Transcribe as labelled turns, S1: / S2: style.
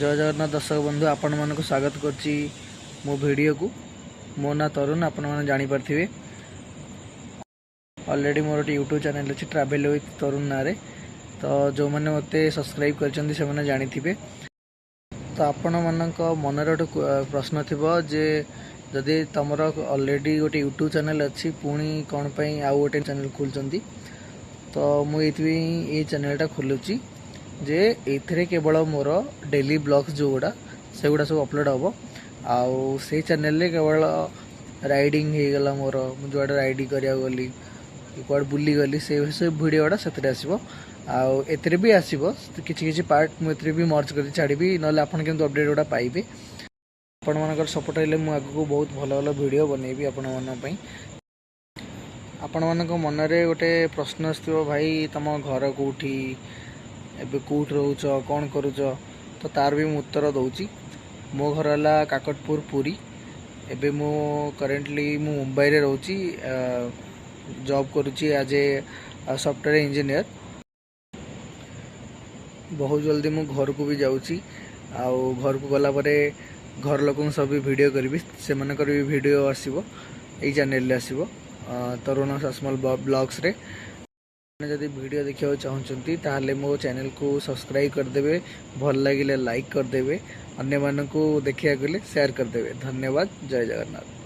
S1: जय जगन्नाथ दर्शक बंधु आपण मन को स्वागत करछि मो वीडियो को। मो ना तरुण आपण मैंने जापारे ऑलरेडी मोर यूट्यूब चैनल अच्छी ट्रैवल विथ तरुण ना तो जो मैंने मत सब्सक्राइब कर जानी थे। तो आपण मान मनर गोटे प्रश्न थी जे जदि तुम ऑलरेडी गोटे यूट्यूब चैनल अच्छी पुणी कौन पाई आउ गोटे चैनल खोलुंट तो मुझे चैनलटा खोलुची जे एथिरे केवल मोर डेली ब्लॉग्स जो गुड़ा से गुड़ा सब अपलोड हम आउ से चैनल केवल राइडिंग हो गला मोर जो राइड करा गली कौड़ बुली गली से सब वीडियो गुड़ा से आसो आउ एथिरे भी आसो किसी पार्ट मुझे भी मर्ज कर छाड़ी ना आपन केमती अपडेट गुड़ा पाइबे। आपण मान सपोर्ट हेल्ले मुझे आगू बहुत भल भल वीडियो बनैबी आपण मानी। आपण मान मनरे गोटे प्रश्न आसो भाई तुम घर कौटी एबे कौट रोच कौन करुच तो तार भी उत्तर दूची। मो घर है काकटपुर पुरी। एबे मो करेन्टली मु मुंबई रे रोची जॉब करुची एज ए सॉफ्टवेयर इंजीनियर। बहुत जल्दी मु घर को भी जाऊँगी आउ घर को गला परे घर लोक सब वीडियो करी से भी वीडियो आसो यही चैनल आसो तरुण सासमल ब्लॉग्स रे। जदि वीडियो देखा चाहते ताहले मो चैनल को सब्सक्राइब करदे, भल लगे लाइक करदे, अन्य मानक देखा गले शेयर करदे। धन्यवाद। जय जगन्नाथ।